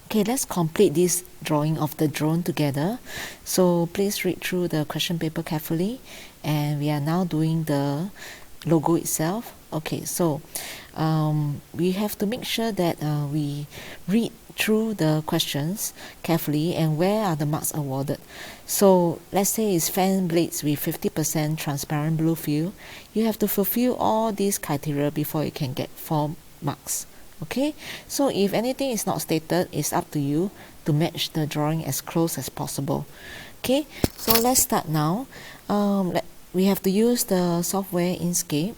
Okay, let's complete this drawing of the drone together. So please read through the question paper carefully, and we are now doing the logo itself. Okay, so we have to make sure that we read through the questions carefully and where are the marks awarded. So let's say it's fan blades with 50% transparent blue fill. You have to fulfill all these criteria before you can get 4 marks. Okay, so if anything is not stated, it's up to you to match the drawing as close as possible. Okay, so let's start now. We have to use the software Inscape.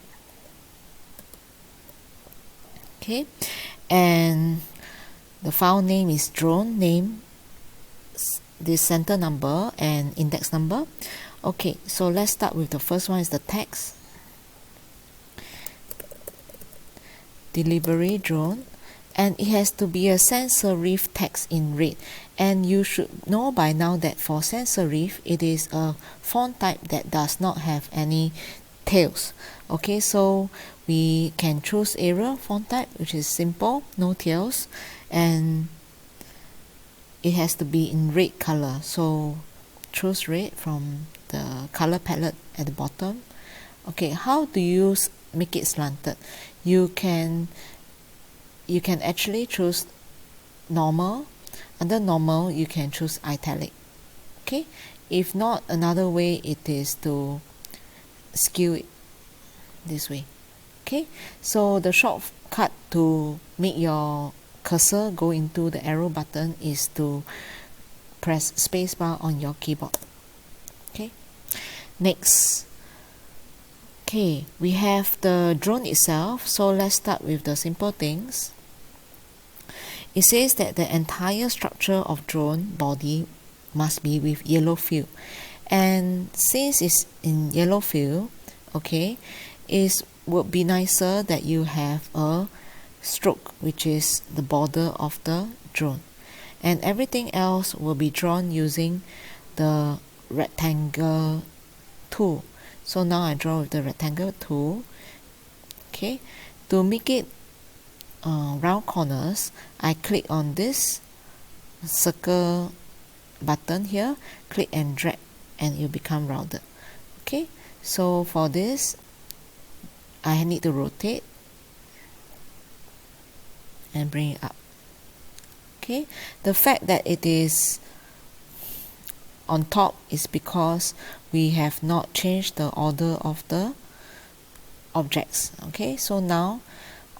Okay, and the file name is drone name, the center number and index number. Okay, so let's start with the first one is the text. Delivery drone, and it has to be a sans serif text in red, and you should know by now that for sans serif it is a font type that does not have any tails. Okay, so we can choose Arial font type, which is simple, no tails, and it has to be in red color, so choose red from the color palette at the bottom. Okay, how do you make it slanted? You can actually choose normal. Under normal you can choose italic. Okay, if not, another way it is to skew it this way. Okay, so the shortcut to make your cursor go into the arrow button is to press spacebar on your keyboard. Okay, next. Okay, we have the drone itself, so let's start with the simple things. It says that the entire structure of drone body must be with yellow fill, and since it's in yellow fill, okay, it would be nicer that you have a stroke, which is the border of the drone, and everything else will be drawn using the rectangle tool. So now I draw with the rectangle tool. Okay, to make it round corners, I click on this circle button here, click and drag, and it will become rounded. Okay, so for this I need to rotate and bring it up. Okay, the fact that it is on top is because we have not changed the order of the objects. Okay, so now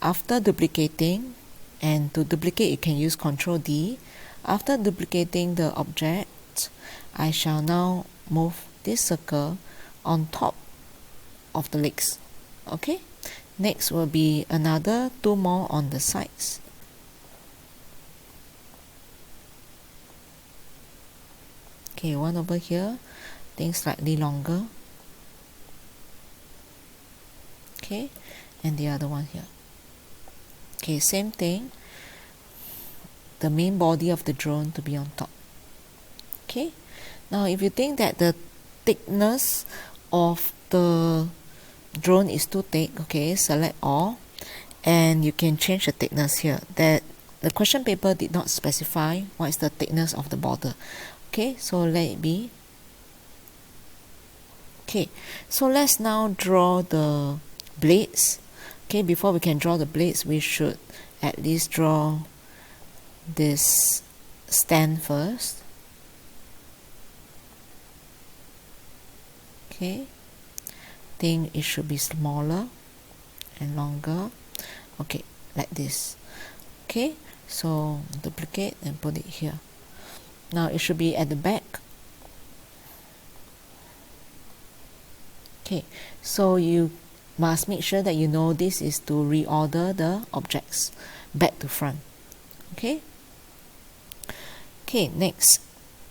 after duplicating, and to duplicate you can use Ctrl D. After duplicating the object, I shall now move this circle on top of the legs. Okay, next will be another 2 more on the sides. Okay, one over here, I think slightly longer. Okay, and the other one here. Okay, same thing, the main body of the drone to be on top. Okay, now if you think that the thickness of the drone is too thick, okay, select all, and you can change the thickness here. That the question paper did not specify what is the thickness of the border. Okay, so let it be. Okay, so let's now draw the blades. Okay, before we can draw the blades, we should at least draw this stand first. Okay, think it should be smaller and longer. Okay, like this. Okay, so duplicate and put it here. Now it should be at the back. Okay, so you must make sure that you know this is to reorder the objects back to front. Okay. Okay, next,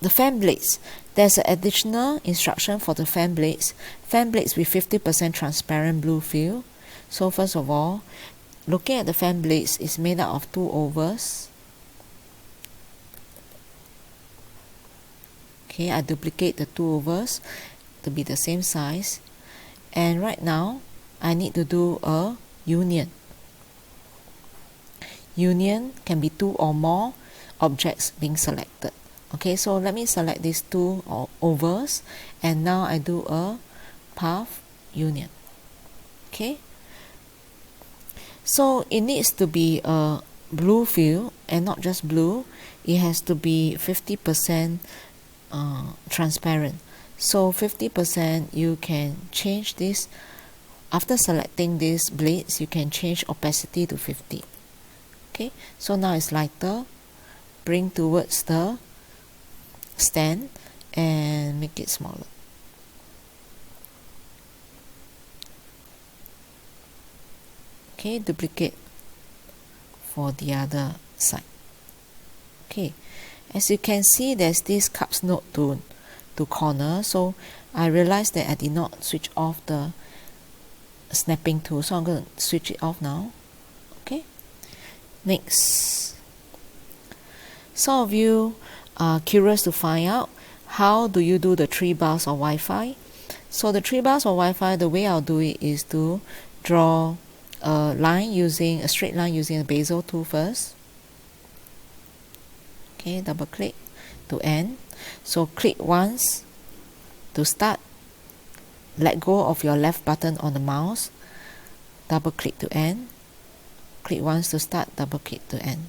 the fan blades. There's an additional instruction for the fan blades. Fan blades with 50% transparent blue fill. So first of all, looking at the fan blades, it's made out of 2 ovals. Okay, I duplicate the 2 ovals to be the same size, and right now I need to do a union. Union can be 2 or more objects being selected. Okay, so let me select these two ovals, and now I do a path union. Okay, so it needs to be a blue fill, and not just blue, it has to be 50% transparent. So 50%, you can change this. After selecting these blades, you can change opacity to 50. Okay, so now it's lighter. Bring towards the stand and make it smaller. Okay, duplicate for the other side. Okay, as you can see, there's this caps node to corner, so I realized that I did not switch off the snapping tool, so I'm going to switch it off now. Okay, next, some of you are curious to find out how do you do the 3 bars of Wi-Fi. So the 3 bars of Wi-Fi, the way I'll do it is to draw a line using a straight line using a bezel tool first. Okay, double click to end. So click once to start, let go of your left button on the mouse, double click to end, click once to start, double click to end.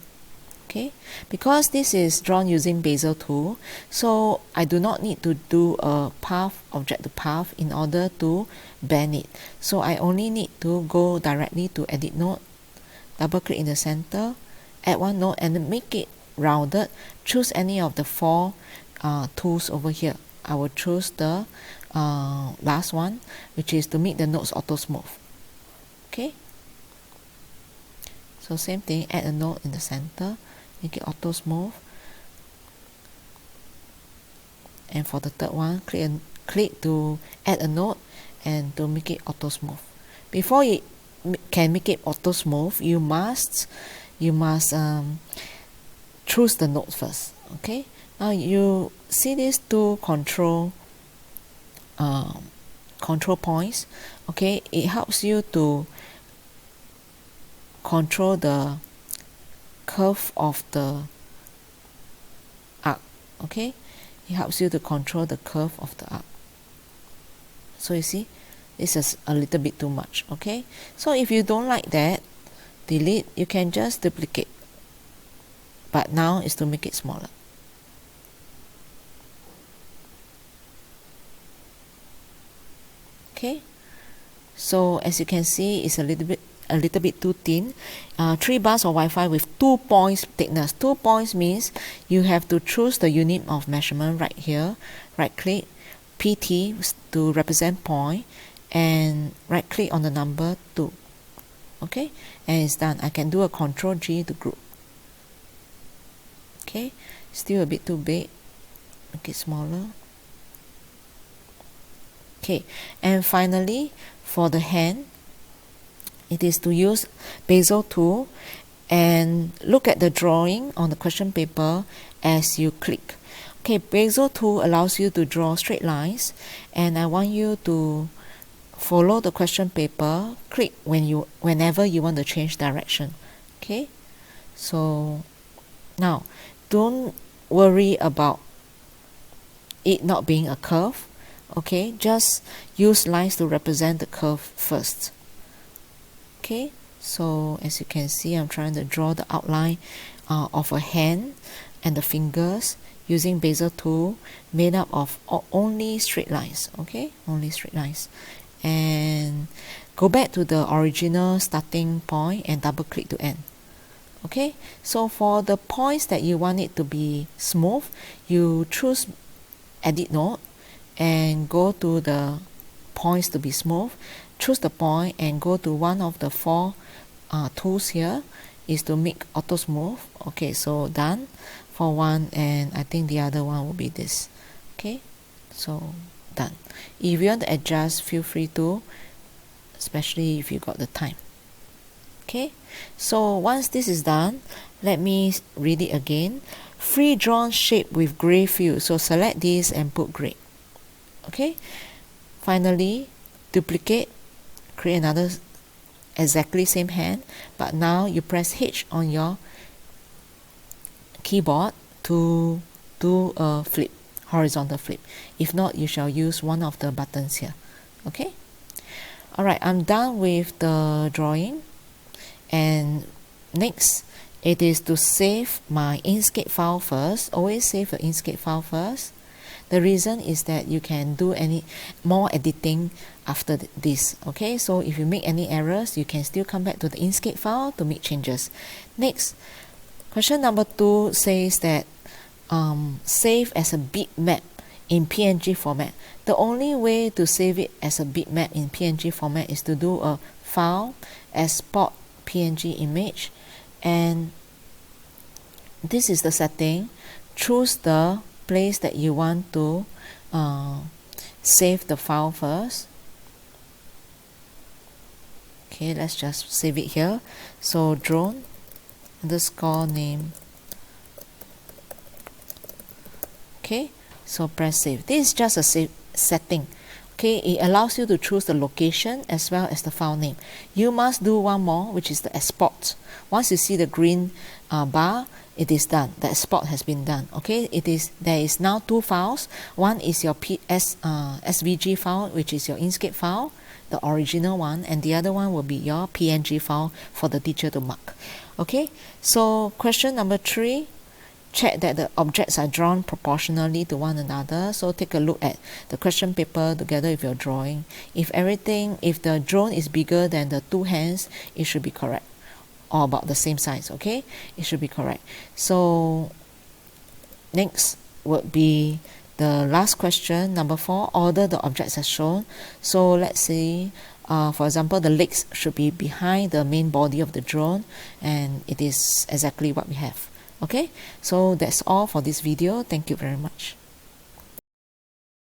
Okay, because this is drawn using bezel tool, so I do not need to do a path, object to path, in order to bend it. So I only need to go directly to edit node, double click in the center, add one node, and make it rounded. Choose any of the 4 tools over here. I will choose the last one, which is to make the nodes auto smooth. Okay, so same thing, add a node in the center, make it auto smooth, and for the third one, click to add a node and to make it auto smooth. Before you can make it auto smooth, you must choose the node first. Okay, now you see these 2 control points. Okay, it helps you to control the curve of the arc. Okay, it helps you to control the curve of the arc. So you see, this is a little bit too much. Okay, so if you don't like that, delete. You can just duplicate, but now is to make it smaller. Okay, so as you can see, it's a little bit too thin. 3 bars of Wi-Fi with 2 points thickness. 2 points means you have to choose the unit of measurement right here, right click, PT to represent point, and right click on the number 2. Okay, and it's done. I can do a Ctrl G to group. Okay, still a bit too big, make it smaller. Okay, and finally, for the hand, it is to use bezel tool and look at the drawing on the question paper as you click. Okay, bezel tool allows you to draw straight lines, and I want you to follow the question paper, click whenever you want to change direction. Okay, so now don't worry about it not being a curve. Okay, just use lines to represent the curve first. Okay, so as you can see, I'm trying to draw the outline of a hand and the fingers using bezel tool made up of only straight lines. Okay, only straight lines. And go back to the original starting point and double click to end. Okay, so for the points that you want it to be smooth, you choose edit node and go to the points to be smooth. Choose the point and go to one of the 4 tools here, is to make auto smooth. Okay, so done for one, and I think the other one will be this. Okay, so done. If you want to adjust, feel free to, especially if you got the time. Okay, so once this is done, let me read it again. Free drawn shape with gray fill. So select this and put gray. Okay, finally duplicate, create another exactly same hand, but now you press H on your keyboard to do a flip, horizontal flip. If not, you shall use one of the buttons here. Okay. Alright, I'm done with the drawing, and next it is to save my Inscape file first. Always save the Inscape file first. The reason is that you can do any more editing after this. Okay, so if you make any errors, you can still come back to the Inscape file to make changes. Next, question number 2 says that save as a bitmap in PNG format. The only way to save it as a bitmap in PNG format is to do a file, export PNG image, and this is the setting. Choose the place that you want to save the file first. Okay, let's just save it here. So drone underscore name. Okay, so press save. This is just a save setting. Okay, it allows you to choose the location as well as the file name. You must do one more, which is the export. Once you see the green bar, it is done. The export has been done. Okay, there is now 2 files. One is your SVG file, which is your Inkscape file, the original one, and the other one will be your PNG file for the teacher to mark. Okay, so question number 3. Check that the objects are drawn proportionally to one another. So take a look at the question paper together with your drawing. If the drone is bigger than the 2 hands, it should be correct, or about the same size. Okay, it should be correct. So next would be the last question, number 4. Order the objects as shown. So let's say for example, the legs should be behind the main body of the drone, and it is exactly what we have. Okay, so that's all for this video. Thank you very much.